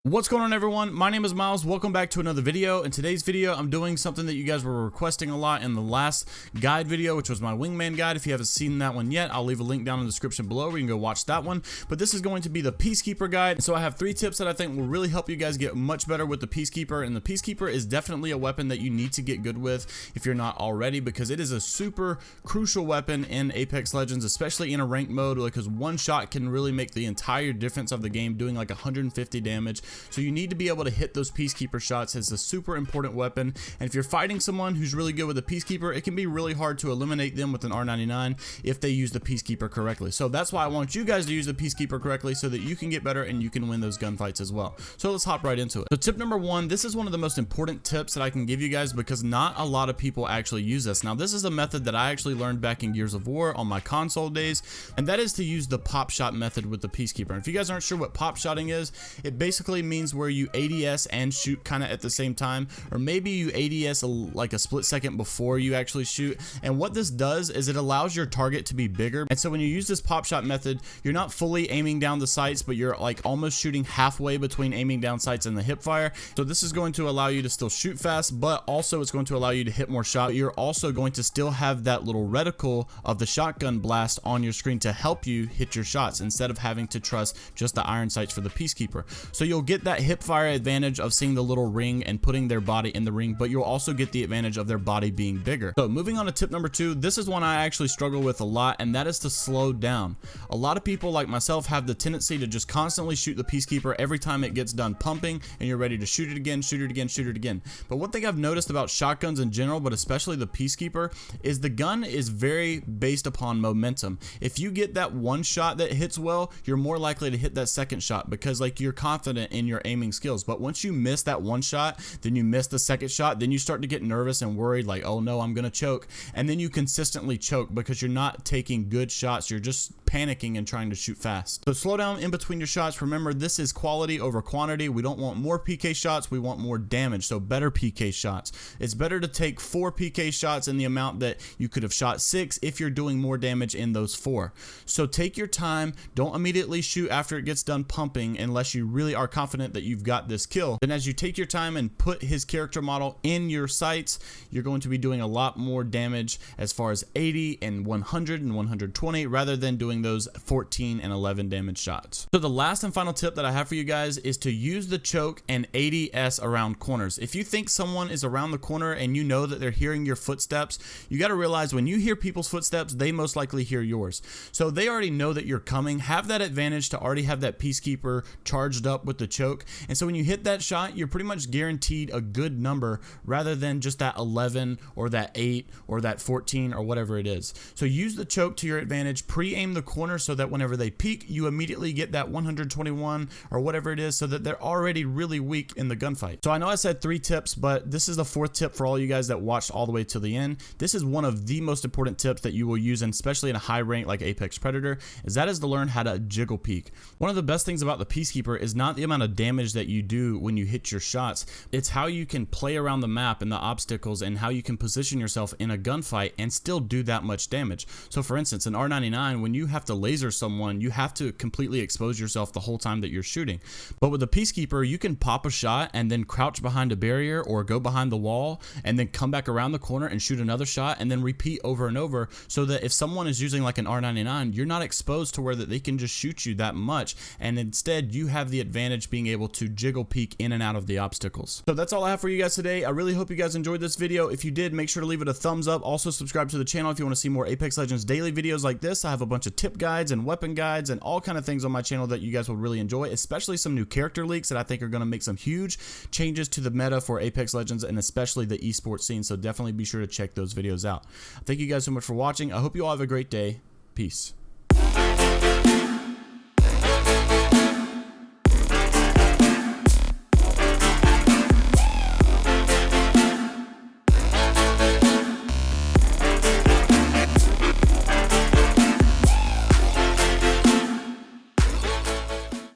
What's going on, everyone? My name is Miles. Welcome back to another video. In today's video, I'm doing something that you guys were requesting a lot in the last guide video, which was my Wingman guide. If you haven't seen that one yet, I'll leave a link down in the description below where you can go watch that one. But this is going to be the Peacekeeper guide. So I have 3 tips that I think will really help you guys get much better with the Peacekeeper. And the Peacekeeper is definitely a weapon that you need to get good with if you're not already, because it is a super crucial weapon in Apex Legends, especially in a ranked mode, because one shot can really make the entire difference of the game, doing like 150 damage. So you need to be able to hit those Peacekeeper shots. It's a super important weapon, and if you're fighting someone who's really good with a Peacekeeper, it can be really hard to eliminate them with an R99 if they use the Peacekeeper correctly. So that's why I want you guys to use the Peacekeeper correctly so that you can get better and you can win those gunfights as well. So let's hop right into it. So tip number 1, this is one of the most important tips that I can give you guys because not a lot of people actually use this. Now, this is a method that I actually learned back in Gears of War on my console days, and that is to use the pop shot method with the Peacekeeper. And if you guys aren't sure what pop shotting is, it basically means where you ADS and shoot kind of at the same time, or maybe you ADS like a split second before you actually shoot. And what this does is it allows your target to be bigger, and so when you use this pop shot method, you're not fully aiming down the sights, but you're like almost shooting halfway between aiming down sights and the hip fire. So this is going to allow you to still shoot fast, but also it's going to allow you to hit more shots. You're also going to still have that little reticle of the shotgun blast on your screen to help you hit your shots instead of having to trust just the iron sights for the Peacekeeper. So you'll get that hip fire advantage of seeing the little ring and putting their body in the ring, but you'll also get the advantage of their body being bigger. So moving on to tip number 2, this is one I actually struggle with a lot, and that is to slow down. A lot of people like myself have the tendency to just constantly shoot the Peacekeeper every time it gets done pumping and you're ready to shoot it again, shoot it again, shoot it again. But one thing I've noticed about shotguns in general, but especially the Peacekeeper, is the gun is very based upon momentum. If you get that one shot that hits well, you're more likely to hit that second shot because like you're confident in your aiming skills. But once you miss that one shot, then you miss the second shot, then you start to get nervous and worried like, oh no, I'm gonna choke. And then you consistently choke because you're not taking good shots, you're just panicking and trying to shoot fast. So slow down in between your shots. Remember, this is quality over quantity. We don't want more PK shots, we want more damage, so better PK shots. It's better to take 4 PK shots in the amount that you could have shot 6 if you're doing more damage in those 4. So take your time, don't immediately shoot after it gets done pumping unless you really are confident that you've got this kill. Then as you take your time and put his character model in your sights, you're going to be doing a lot more damage as far as 80 and 100 and 120 rather than doing those 14 and 11 damage shots. So the last and final tip that I have for you guys is to use the choke and ADS around corners. If you think someone is around the corner and you know that they're hearing your footsteps, you got to realize when you hear people's footsteps, they most likely hear yours. So they already know that you're coming. Have that advantage to already have that Peacekeeper charged up with the choke. And so when you hit that shot, you're pretty much guaranteed a good number rather than just that 11 or that 8 or that 14 or whatever it is. So use the choke to your advantage, pre-aim the corner so that whenever they peek, you immediately get that 121 or whatever it is so that they're already really weak in the gunfight. So I know I said 3 tips, but this is the 4th tip for all you guys that watched all the way to the end. This is one of the most important tips that you will use, and especially in a high rank like Apex Predator, is to learn how to jiggle peek. One of the best things about the Peacekeeper is not the amount of damage that you do when you hit your shots. It's how you can play around the map and the obstacles and how you can position yourself in a gunfight and still do that much damage. So for instance, in R99, when you have to laser someone, you have to completely expose yourself the whole time that you're shooting. But with the Peacekeeper, you can pop a shot and then crouch behind a barrier or go behind the wall and then come back around the corner and shoot another shot and then repeat over and over, so that if someone is using like an R99, you're not exposed to where that they can just shoot you that much, and instead you have the advantage being able to jiggle peek in and out of the obstacles. So that's all I have for you guys today. I really hope you guys enjoyed this video. If you did, make sure to leave it a thumbs up. Also subscribe to the channel if you want to see more Apex Legends daily videos like this. I have a bunch of tip guides and weapon guides and all kind of things on my channel that you guys will really enjoy, especially some new character leaks that I think are going to make some huge changes to the meta for Apex Legends and especially the esports scene. So definitely be sure to check those videos out. Thank you guys so much for watching. I hope you all have a great day. Peace.